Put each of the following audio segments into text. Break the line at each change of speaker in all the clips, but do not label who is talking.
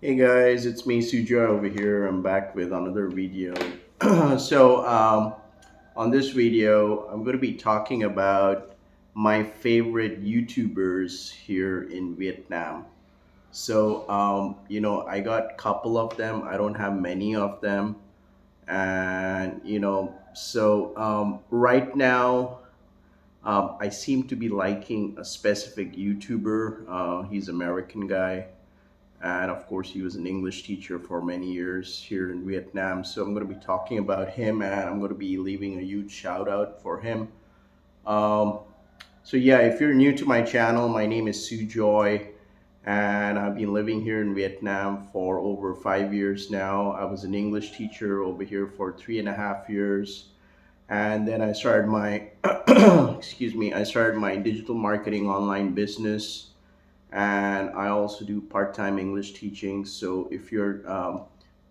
Hey guys, it's me Sujo over here. I'm back with another video. So on this video, I'm going to be talking about my favorite YouTubers here in Vietnam. I got a couple of them. I don't have many of them, and right now, I seem to be liking a specific YouTuber. He's an American guy, and of course he was an English teacher for many years here in Vietnam. So I'm going to be talking about him, and I'm going to be leaving a huge shout out for him. um, so yeah, if you're new to my channel, my name is Sujoy, and I've been living here in Vietnam for over 5 years now. I was an English teacher over here for 3.5 years, and then I started my excuse me, I started my digital marketing online business, and I also do part-time English teaching. So if you're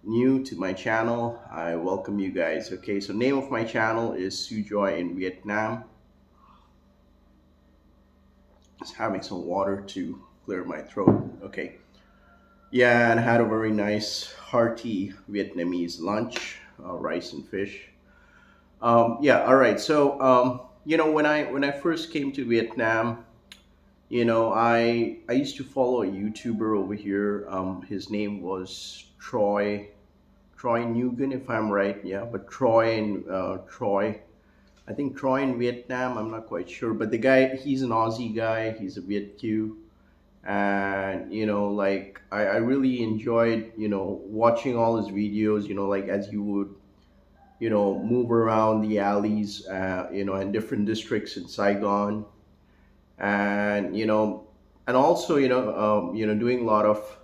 new to my channel, I welcome you guys. Okay, so name of my channel is Sujoy in Vietnam. Just having some water to clear my throat. Okay, yeah, and I had a very nice hearty Vietnamese lunch, rice and fish. Yeah, all right. When I first came to Vietnam, I used to follow a YouTuber over here. His name was Troy Nugent, if I'm right. Yeah, but Troy. I think Troy in Vietnam. I'm not quite sure, but the guy, he's an Aussie guy. He's a Viet Q, and I really enjoyed watching all his videos. Like as you would move around the alleys, in different districts in Saigon, and also doing a lot of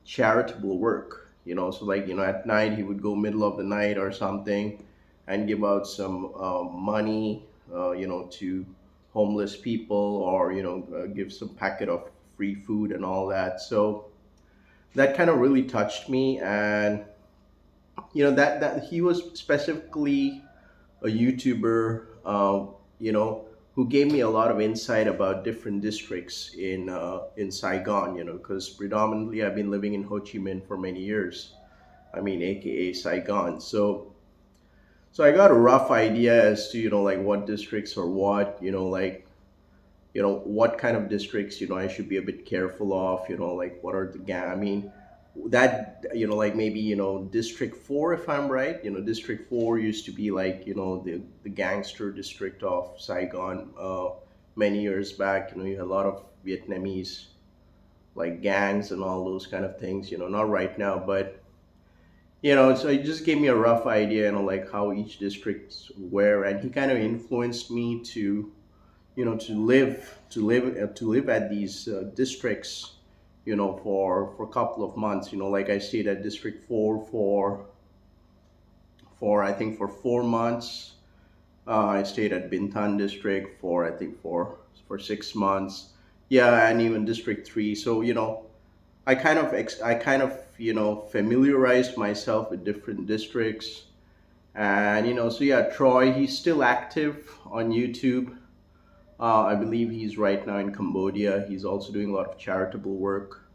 charitable work. So like at night he would go middle of the night or something and give out some money to homeless people, or give some packet of free food and all that. So that kind of really touched me, and that he was specifically a YouTuber, who gave me a lot of insight about different districts in Saigon. Because predominantly I've been living in Ho Chi Minh for many years. I mean, AKA Saigon. So I got a rough idea as to like what districts or what what kind of districts I should be a bit careful of. Like what are the gang? I mean, that like maybe District 4, if I'm right. District 4 used to be like the gangster district of Saigon. Many years back, you had a lot of Vietnamese like gangs and all those kind of things. Not right now, but so it just gave me a rough idea, like how each districts were, and he kind of influenced me to to live at these districts, for a couple of months. Like I stayed at District 4 for I think for 4 months. I stayed at Bintan district for I think for 6 months. Yeah, and even District 3. So I kind of familiarized myself with different districts. And so yeah, Troy, he's still active on YouTube. I believe he's right now in Cambodia. He's also doing a lot of charitable work.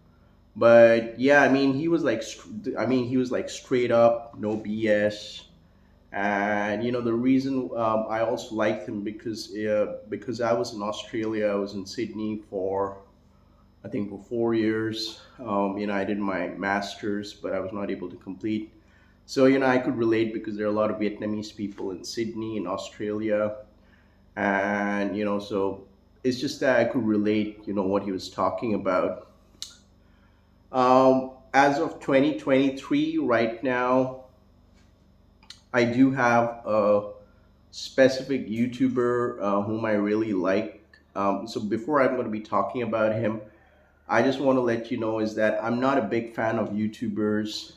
But yeah, I mean, he was like straight up, no BS. And the reason I also liked him because I was in Australia. I was in Sydney for I think for 4 years. I did my masters, but I was not able to complete. So I could relate because there are a lot of Vietnamese people in Sydney, in Australia, and so it's just that I could relate what he was talking about. As of 2023, right now, I do have a specific YouTuber whom I really like. So before I'm going to be talking about him, I just want to let you know is that I'm not a big fan of YouTubers,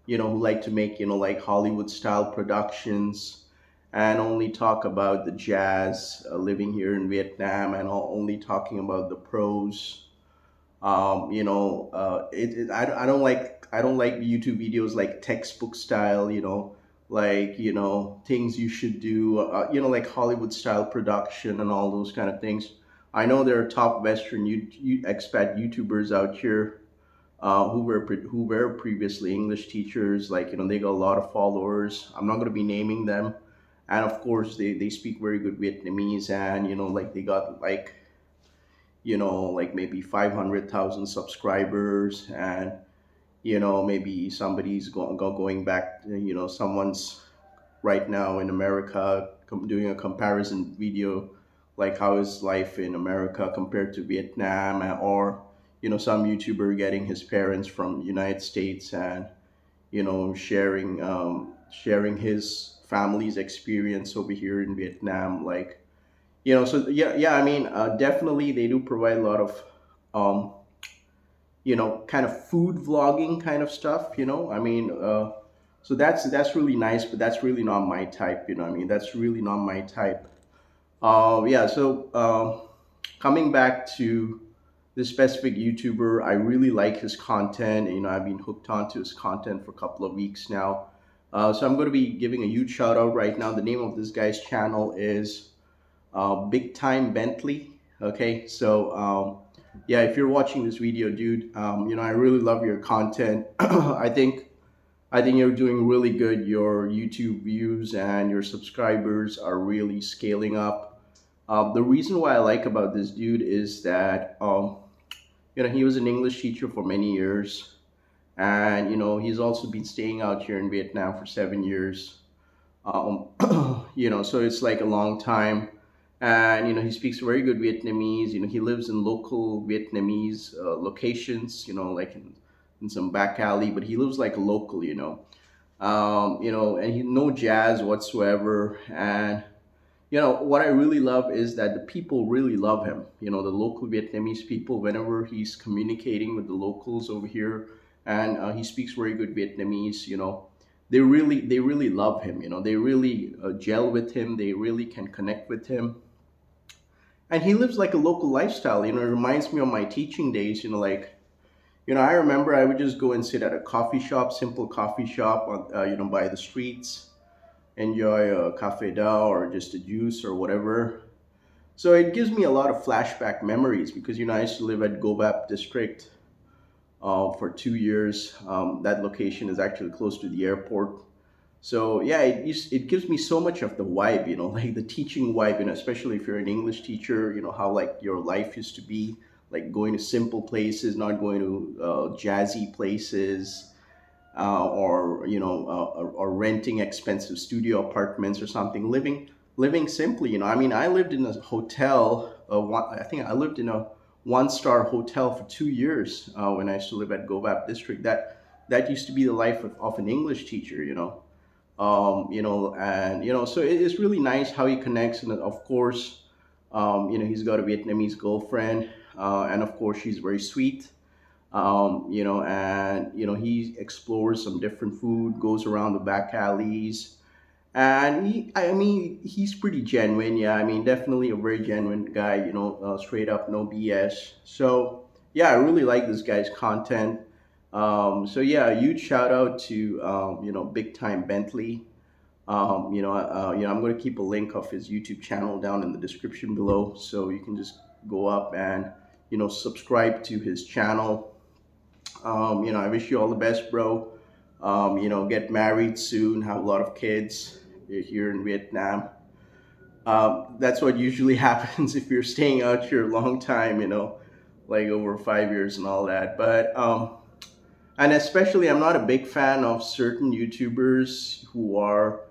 who like to make, like Hollywood style productions and only talk about the jazz, living here in Vietnam, and only talking about the pros. I don't like YouTube videos like textbook style, like things you should do, like Hollywood style production and all those kind of things. I know there are top Western expat YouTubers out here, who were previously English teachers. Like, they got a lot of followers. I'm not going to be naming them, and of course they speak very good Vietnamese, and like they got like like maybe 500,000 subscribers, and maybe somebody's going back. Someone's right now in America doing a comparison video, like how is life in America compared to Vietnam, or some YouTuber getting his parents from United States and sharing his family's experience over here in Vietnam, like so yeah, I mean, definitely they do provide a lot of um, kind of food vlogging kind of stuff. I mean, so that's really nice, but that's really not my type. I mean, that's really not my type. Yeah. So coming back to this specific YouTuber, I really like his content. I've been hooked onto his content for a couple of weeks now. So I'm going to be giving a huge shout out right now. The name of this guy's channel is Big Time Bentley. Okay, so yeah, if you're watching this video, dude, I really love your content. I think you're doing really good. Your YouTube views and your subscribers are really scaling up. The reason why I like about this dude is that he was an English teacher for many years, and he's also been staying out here in Vietnam for 7 years. um, so it's like a long time, and he speaks very good Vietnamese. He lives in local Vietnamese locations, like in some back alley, but he lives like a local, and he no jazz whatsoever. And what I really love is that the people really love him. The local Vietnamese people, whenever he's communicating with the locals over here, and he speaks very good Vietnamese. They really love him. They really gel with him. They really can connect with him, and he lives like a local lifestyle. It reminds me of my teaching days. Like I remember I would just go and sit at a coffee shop, simple coffee shop on by the streets, enjoy a cafe da or just a juice or whatever. So it gives me a lot of flashback memories because I used to live at Gobap district for 2 years. That location is actually close to the airport. So yeah, it gives me so much of the vibe, like the teaching vibe, especially if you're an English teacher, how like your life used to be, like going to simple places, not going to jazzy places, or or renting expensive studio apartments or something, living simply. I mean, I lived in a hotel. I think I lived in a one-star hotel for 2 years when I used to live at Govap district. That used to be the life of an English teacher. And so it's really nice how he connects. And of course, he's got a Vietnamese girlfriend, and of course she's very sweet. And he explores some different food, goes around the back alleys, and I mean, he's pretty genuine. Yeah, I mean, definitely a very genuine guy. Straight up, no BS. So yeah, I really like this guy's content. So yeah, a huge shout out to Big Time Bentley. I'm going to keep a link of his YouTube channel down in the description below, so you can just go up and subscribe to his channel. I wish you all the best, bro. Get married soon, have a lot of kids. You're here in Vietnam. That's what usually happens if you're staying out here a long time, like over 5 years and all that. But and especially, I'm not a big fan of certain YouTubers who are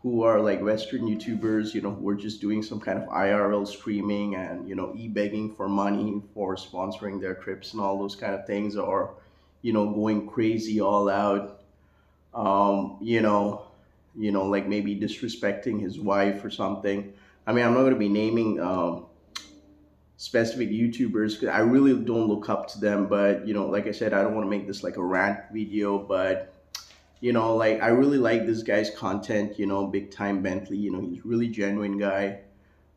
like Western YouTubers, who are just doing some kind of IRL streaming and, e-begging for money for sponsoring their trips and all those kind of things, or, going crazy all out, um, you know, like maybe disrespecting his wife or something. I mean, I'm not going to be naming specific YouTubers because I really don't look up to them, but, like I said, I don't want to make this like a rant video, but like I really like this guy's content. Big Time Bentley. He's a really genuine guy.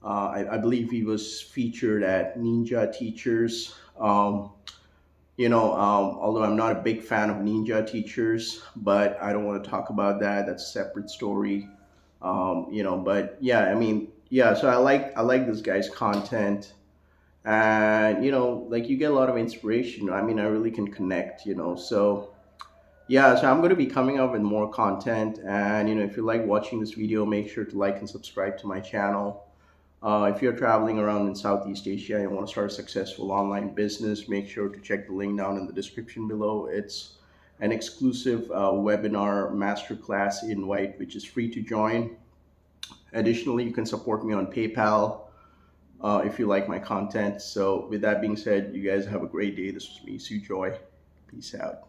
I believe he was featured at Ninja Teachers. Although I'm not a big fan of Ninja Teachers, but I don't want to talk about that. That's a separate story. But yeah, I mean, yeah. So I like this guy's content, and like you get a lot of inspiration. I mean, I really can connect, so yeah, so I'm going to be coming up with more content. And if you like watching this video, make sure to like and subscribe to my channel. If you're traveling around in Southeast Asia and want to start a successful online business, make sure to check the link down in the description below. It's an exclusive webinar masterclass invite, which is free to join. Additionally, you can support me on PayPal if you like my content. So, with that being said, you guys have a great day. This was me, Sue Joy. Peace out.